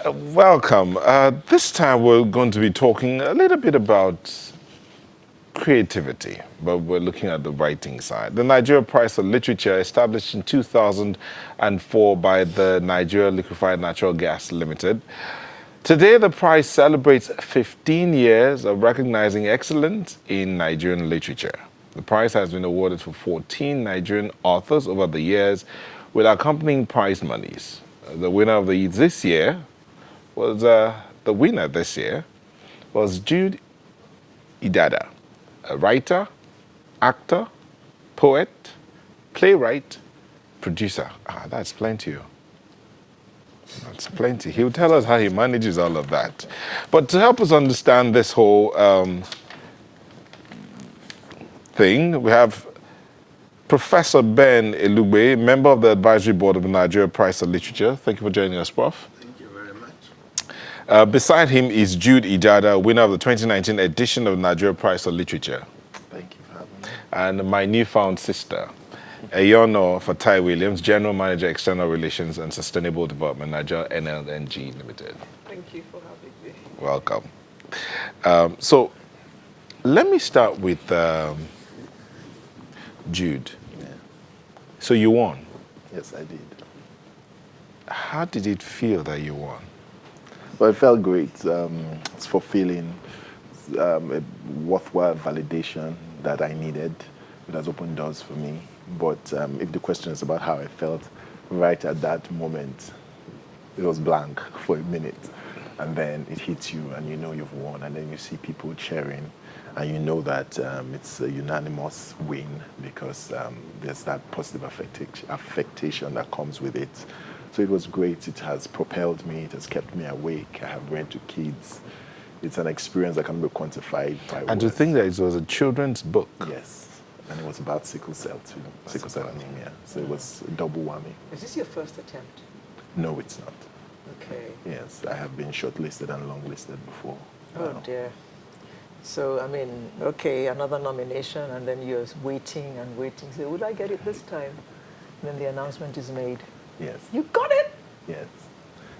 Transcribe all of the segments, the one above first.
Welcome. This time we're going to be talking a little bit about creativity, but we're looking at the writing side. The Nigeria Prize for Literature, established in 2004 by the Nigeria Liquefied Natural Gas Limited. Today, the prize celebrates 15 years of recognizing excellence in Nigerian literature. The prize has been awarded for 14 Nigerian authors over the years with accompanying prize monies. The winner of this year was the winner this year was Jude Idada, a writer, actor, poet, playwright, producer. That's plenty. That's plenty. He'll tell us how he manages all of that. But to help us understand this whole thing, we have Professor Ben Elugbe, member of the advisory board of the Nigeria Prize for Literature. Thank you for joining us, Prof. Thank you very much. Beside him is Jude Ijada, winner of the 2019 edition of the Nigeria Prize for Literature. Thank you for having me. And my newfound sister, Ayono Fatai Williams, General Manager, External Relations and Sustainable Development, Nigeria NLNG Limited. Thank you for having me. Welcome. So let me start with Jude. Yeah. So you won. Yes, I did. How did it feel that you won? Well, it felt great. It's fulfilling. A worthwhile validation that I needed. It has opened doors for me. But if the question is about how I felt right at that moment, it was blank for a minute. And then it hits you and you know you've won. And then you see people cheering. And you know that it's a unanimous win because there's that positive affectation that comes with it. So it was great. It has propelled me. It has kept me awake. I have read to kids. It's an experience that can be quantified by And words. to think that it was a children's book. Yes. And it was about sickle cell too. Sickle cell anemia. So it was a double whammy. Is this your first attempt? No, it's not. Okay. Yes, I have been shortlisted and longlisted before. Oh dear. So, I mean, okay, another nomination, and then you're waiting and waiting. So, would I get it this time? And then the announcement is made. Yes. You got it! Yes.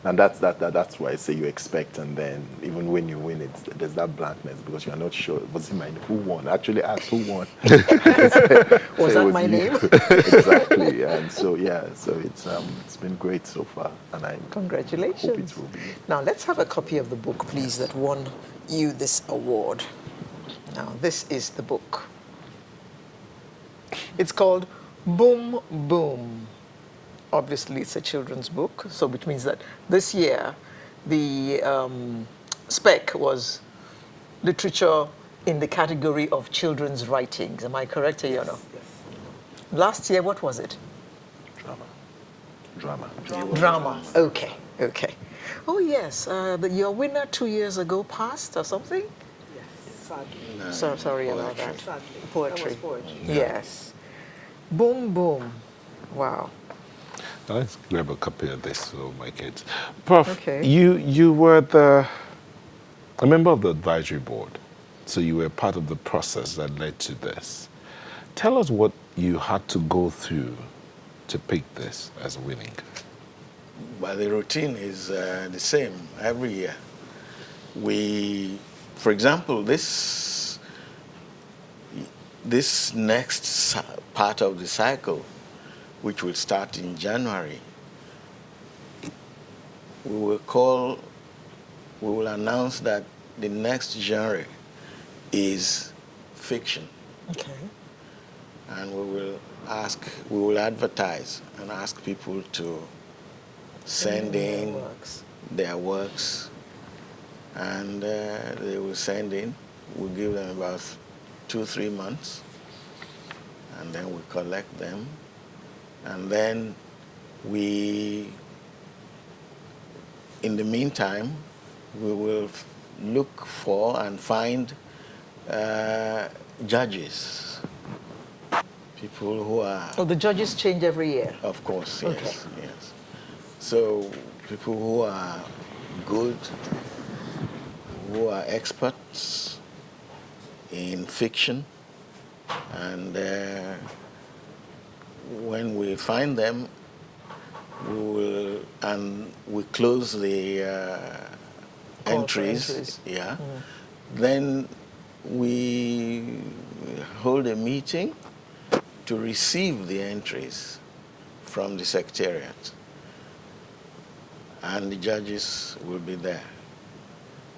And that's why I say you expect, and then even when you win it, there's that blankness because you are not sure. Was it mine? Who won? I actually asked who won. Was that my name? Exactly. And so yeah, so it's been great so far, and I Congratulations. hope it will be. Now, let's have a copy of the book, please, that won you this award. Now, this is the book. It's called Boom Boom. Obviously, it's a children's book, so which means that this year the spec was literature in the category of children's writings. Am I correct, Ayono? Yes. Last year, what was it? Drama. Drama. Okay, okay. Oh, yes. Your winner 2 years ago passed or something? Yes, sadly. No, So sorry about poetry. that. Sadly. Poetry. That was poetry. Yes. Boom, boom. Wow. Now let's grab a copy of this for my kids. Prof, Okay. you were a member of the advisory board, so you were part of the process that led to this. Tell us what you had to go through to pick this as winning. But the routine is the same every year. For example, this next part of the cycle, which will start in January, we will announce that the next genre is fiction. Okay. And we will advertise and ask people to send in their works, and they will send in. We'll give them about 2-3 months, and then we collect them, and then in the meantime, we will look for and find judges, people who are... Oh, the judges change every year? Of course, yes, Okay. yes. So people who are good, who are experts in fiction, and when we find them, and we close the Call for entries. Yeah. Then we hold a meeting to receive the entries from the secretariat, and the judges will be there.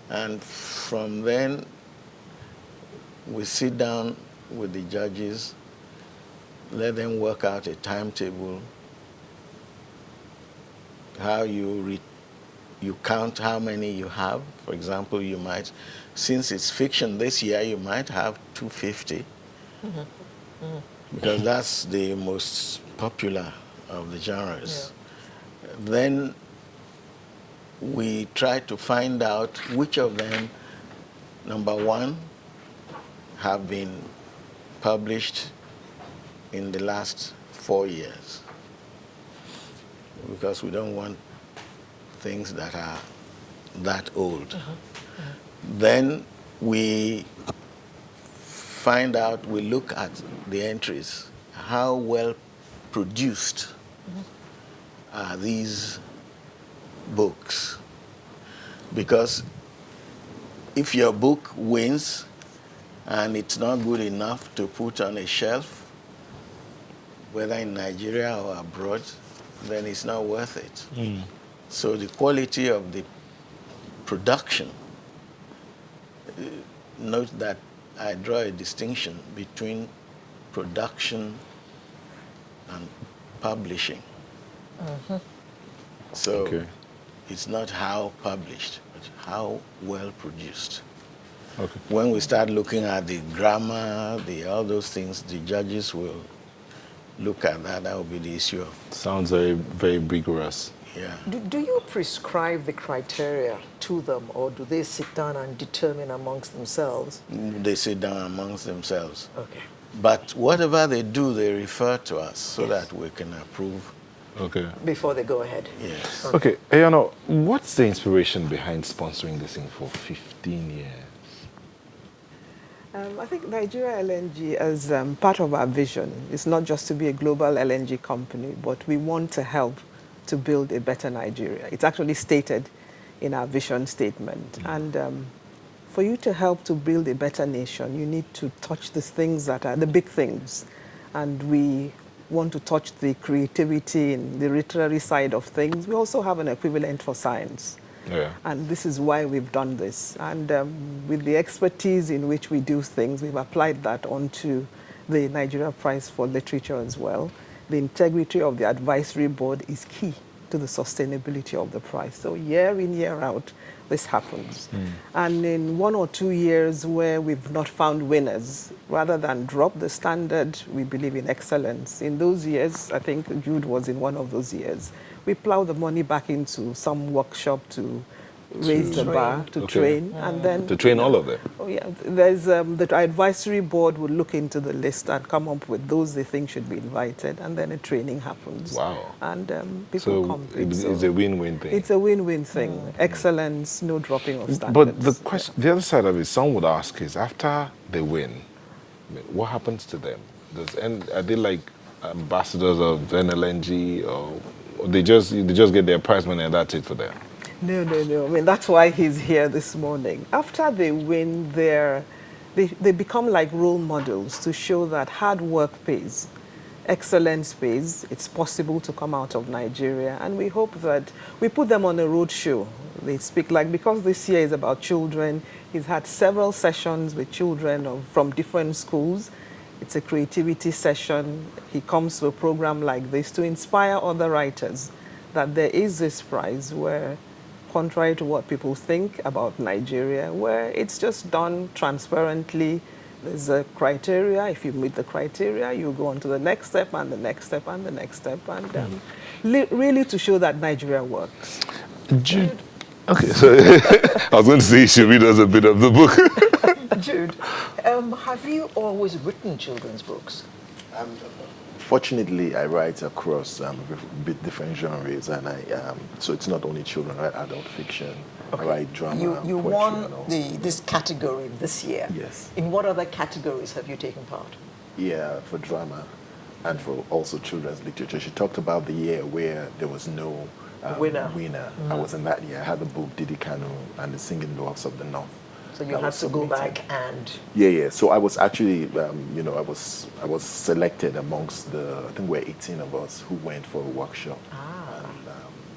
And from then, we sit down with the judges, let them work out a timetable, how you count how many you have. For example, you might, since it's fiction this year, you might have 250, because that's the most popular of the genres. Yeah. Then we try to find out which of them, number one, have been published in the last 4 years, because we don't want things that are that old. Then we find out, we look at the entries, how well produced are these books. Because if your book wins and it's not good enough to put on a shelf, whether in Nigeria or abroad, then it's not worth it. So the quality of the production, note that I draw a distinction between production and publishing. So Okay. it's not how published, but how well produced. Okay. When we start looking at the grammar, all those things, the judges will look at that. That will be the issue of, Sounds very, very rigorous. yeah. Do you prescribe the criteria to them, or do they sit down and determine amongst themselves? They sit down amongst themselves. Okay. But whatever they do, they refer to us so Yes. that we can approve. Okay. Before they go ahead? Yes. Okay, Ayano, what's the inspiration behind sponsoring this thing for 15 years? I think Nigeria LNG is part of our vision. It's not just to be a global LNG company, but we want to help to build a better Nigeria. It's actually stated in our vision statement. And for you to help to build a better nation, you need to touch the things that are the big things. And we want to touch the creativity and the literary side of things. We also have an equivalent for science. Yeah. And this is why we've done this. And with the expertise in which we do things, we've applied that onto the Nigeria Prize for Literature as well. The integrity of the advisory board is key to the sustainability of the prize. So year in, year out, this happens. And in 1 or 2 years where we've not found winners, rather than drop the standard, we believe in excellence. In those years, I think Jude was in one of those years, we plow the money back into some workshop to raise the bar, to Okay. train, and then... To train all of them? Oh yeah, there's the advisory board will look into the list and come up with those they think should be invited, and then a training happens. Wow. And people So compete. it's a win-win thing. It's a win-win thing. Excellence, no dropping of standards. But the question, the other side of it, some would ask is, after they win, what happens to them? Are they like ambassadors of NLNG, or they just get their prize money and that's it for them? No. I mean, that's why he's here this morning. After they win, they become like role models to show that hard work pays, excellence pays. It's possible to come out of Nigeria. And we hope that we put them on a road show. They speak because this year is about children. He's had several sessions with children from different schools. It's a creativity session. He comes to a program like this to inspire other writers that there is this prize where, contrary to what people think about Nigeria, where it's just done transparently. There's a criteria. If you meet the criteria, you go on to the next step and the next step and the next step, and really to show that Nigeria works. Jude. Okay, so I was going to say you should read us a bit of the book. Jude, have you always written children's books? Fortunately, I write across different genres, and so it's not only children. I write adult fiction, I write drama, You poetry, won and all. this category this year. Yes. In what other categories have you taken part? Yeah, for drama, and for also children's literature. She talked about the year where there was no Winner. I was in that year. I had the book Didi Kanu and the Singing Dwarfs of the North. So you that had was to go submitted. back and Yeah. So I was actually, I was selected amongst I think we're 18 of us who went for a workshop. And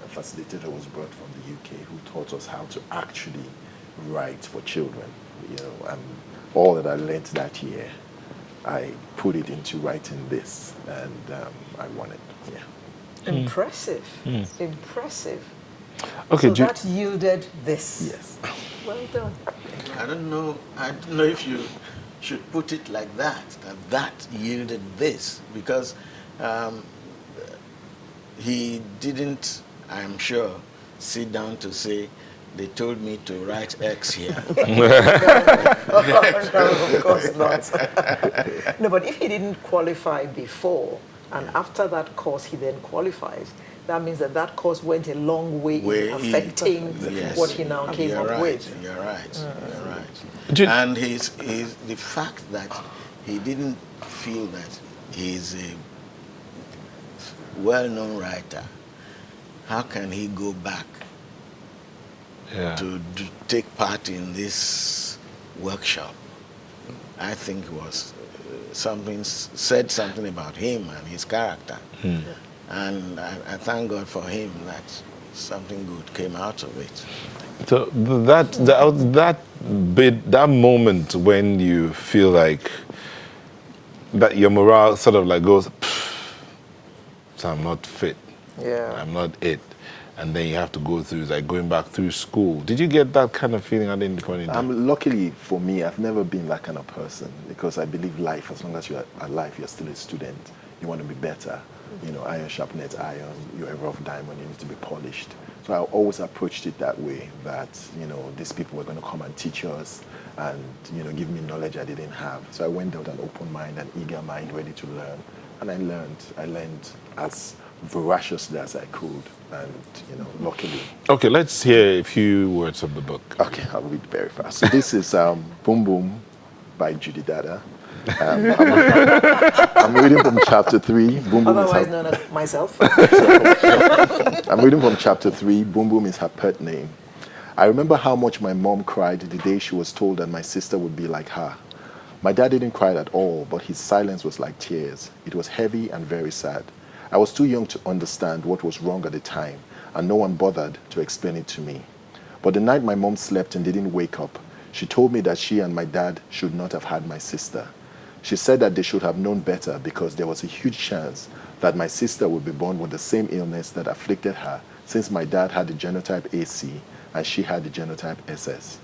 a facilitator was brought from the UK who taught us how to actually write for children. And all that I learned that year, I put it into writing this, and I won it. Yeah. impressive, impressive. Okay, So that yielded this. Yes. Well done. I don't know. I don't know if you should put it like that. That yielded this because he didn't. I'm sure sit down to say they told me to write X here. No, of course not. No, but if he didn't qualify before, and after that course he then qualifies, that means that that course went a long way in affecting Yes. what he now came You're up right, with. You're right. You're right. Did- And the fact that he didn't feel that he's a well-known writer, how can he go back Yeah. to take part in this workshop? I think it was said something about him and his character. And I thank God for him that something good came out of it. So that moment when you feel like that your morale sort of like goes, so I'm not fit, Yeah. I'm not it, and then you have to go through like going back through school. Did you get that kind of feeling at any point in time? Luckily for me, I've never been that kind of person because I believe life, as long as you're alive, you're still a student. You want to be better. Iron sharpens iron. You're a rough diamond. You need to be polished. So I always approached it that way, that, these people were going to come and teach us and, give me knowledge I didn't have. So I went there with an open mind, an eager mind, ready to learn. And I learned as voraciously as I could. And, luckily. Okay, let's hear a few words of the book. Okay, I'll read very fast. So this is Boom Boom by Judy Dada. I'm reading from chapter 3. Boom Boom Otherwise is known as myself. I'm reading from chapter 3. Boom Boom is her pet name. I remember how much my mom cried the day she was told that my sister would be like her. My dad didn't cry at all, but his silence was like tears. It was heavy and very sad. I was too young to understand what was wrong at the time, and no one bothered to explain it to me. But the night my mom slept and didn't wake up, she told me that she and my dad should not have had my sister. She said that they should have known better because there was a huge chance that my sister would be born with the same illness that afflicted her, since my dad had the genotype AC and she had the genotype SS.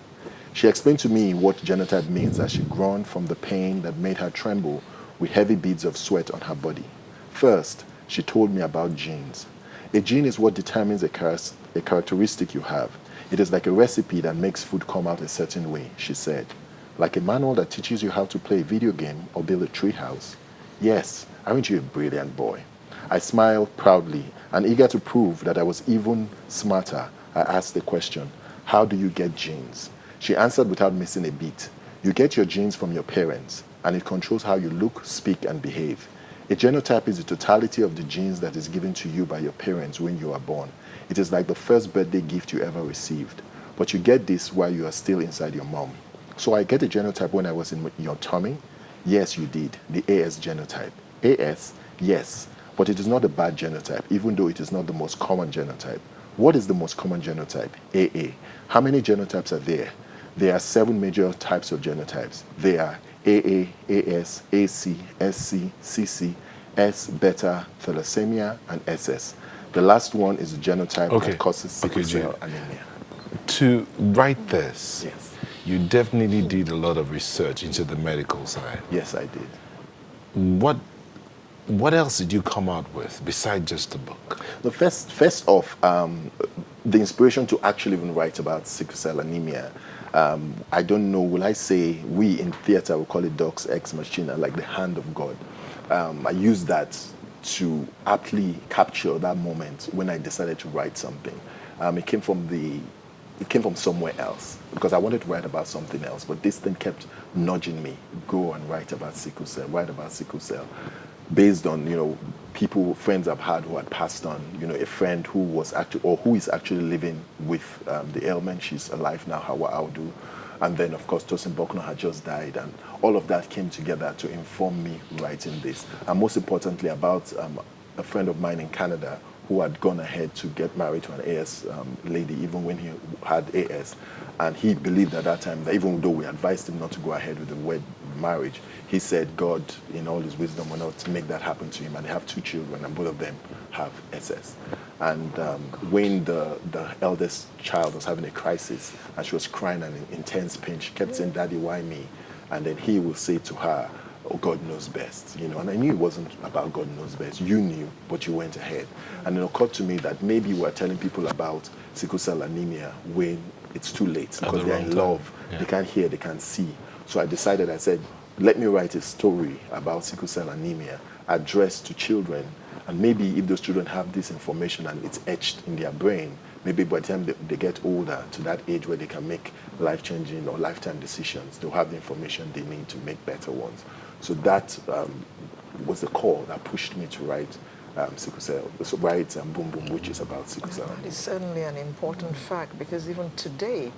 She explained to me what genotype means as she groaned from the pain that made her tremble with heavy beads of sweat on her body. First, she told me about genes. A gene is what determines a characteristic you have. It is like a recipe that makes food come out a certain way, she said. Like a manual that teaches you how to play a video game or build a tree house. Yes, aren't you a brilliant boy? I smiled proudly, and eager to prove that I was even smarter, I asked the question, how do you get genes? She answered without missing a beat. You get your genes from your parents, and it controls how you look, speak, and behave. A genotype is the totality of the genes that is given to you by your parents when you are born. It is like the first birthday gift you ever received. But you get this while you are still inside your mom. So I get a genotype when I was in your tummy? Yes, you did. The AS genotype. AS? Yes. But it is not a bad genotype, even though it is not the most common genotype. What is the most common genotype? AA. How many genotypes are there? There are 7 major types of genotypes. They are AA, AS, AC, SC, CC, S, beta, thalassemia, and SS. The last one is the genotype that causes sickle cell anemia. To write this, Yes. you definitely did a lot of research into the medical side. Yes, I did. What else did you come out with besides just the book? The first off, the inspiration to actually even write about sickle cell anemia. I don't know, will I say, we in theater will call it Deus Ex Machina, like the hand of God. I used that to aptly capture that moment when I decided to write something. It came from somewhere else because I wanted to write about something else, but this thing kept nudging me, go and write about sickle cell, write about sickle cell. based on, people, friends I've had who had passed on. A friend who was actually, or who is actually living with the ailment. She's alive now, Hawa Audu. And then, of course, Tosin Bokno had just died. And all of that came together to inform me writing this. And most importantly, about a friend of mine in Canada who had gone ahead to get married to an AS lady, even when he had AS. And he believed at that time that even though we advised him not to go ahead with the marriage, he said God, in all his wisdom, will not make that happen to him. And they have 2 children, and both of them have SS. And when the eldest child was having a crisis, and she was crying and in intense pain, she kept saying, "Daddy, why me?" And then he will say to her, "Oh, God knows best." And I knew it wasn't about God knows best. You knew, but you went ahead. And it occurred to me that maybe we're telling people about sickle cell anemia when it's too late, because they're in love. Yeah. They can't hear, they can't see. So I decided, I said, let me write a story about sickle cell anemia addressed to children. And maybe if those children have this information and it's etched in their brain, maybe by the time they get older, to that age where they can make life-changing or lifetime decisions, they'll have the information they need to make better ones. So that was the call that pushed me to write sickle cell, so write Boom Boom, which is about sickle cell. That is certainly an important fact, because even today,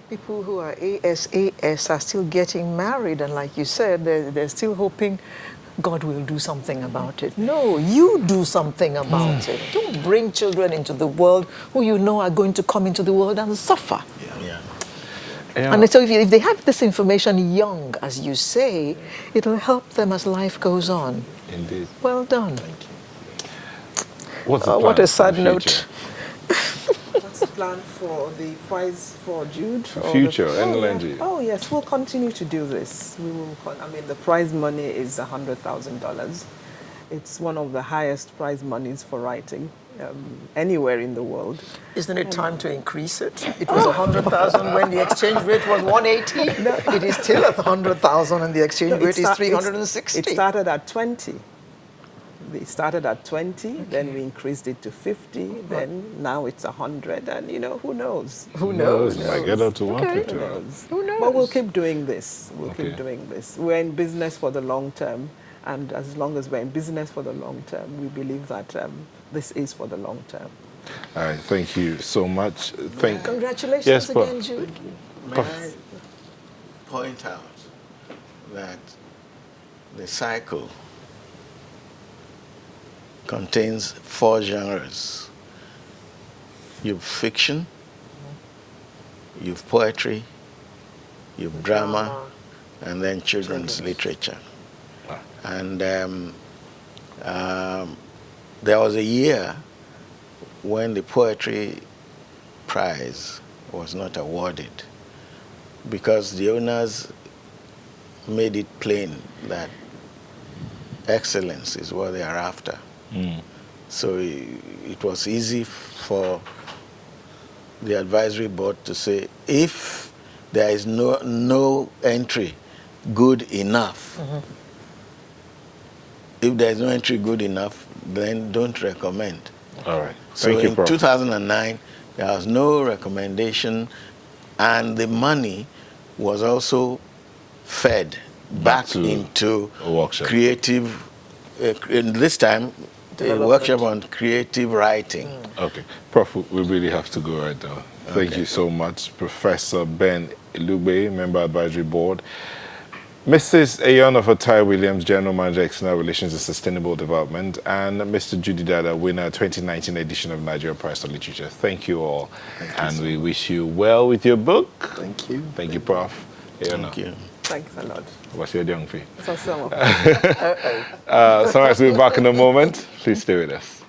people who are AS are still getting married, and like you said, they're still hoping God will do something about it. No, you do something about it. Don't bring children into the world who you know are going to come into the world and suffer. Yeah. And so if they have this information young, as you say, it'll help them as life goes on. Indeed. Well done. Thank you. What's the plan What a for sad the note. future? What's the plan for the prize for Jude? For Or future, the, NLNG. Oh yes, we'll continue to do this. We will. The prize money is $100,000. It's one of the highest prize monies for writing anywhere in the world. Isn't it time to increase it? It was 100,000 when the exchange rate was 180. No. It is still at 100,000 and the exchange rate is 360. It started at 20. It started at 20, then we increased it to 50, then now it's 100, and who knows? Who knows? Might get up to Okay. 150. Who knows? But we'll keep doing this. We'll Okay. keep doing this. We're in business for the long term, and as long as we're in business for the long term, we believe that this is for the long term. All right, thank you so much. Congratulations Yes, Paul. again, Jude. May I point out that the cycle contains 4 genres. You've fiction, you've poetry, you've drama, and then children's literature. And there was a year when the poetry prize was not awarded because the owners made it plain that excellence is what they are after. So it was easy for the advisory board to say, if there is no entry good enough, if there is no entry good enough, then don't recommend. All right. So Thank you, in Prof. 2009, there was no recommendation, and the money was also fed back to into a workshop. creative, this time, a workshop on creative writing. Okay. Prof, we really have to go right now. Thank Okay. you so much. Professor Ben Ilugbe, Member Advisory Board. Mrs. Ayon of Otai Williams, General Manager, External Relations and Sustainable Development, and Mr. Judy Dada, winner 2019 edition of Nigeria Prize for Literature. Thank you all. And we wish you well with your book. Thank you. Thank you, Prof. Thank you. Thanks a lot. What's your young fee? So, Sunrise will be back in a moment. Please stay with us.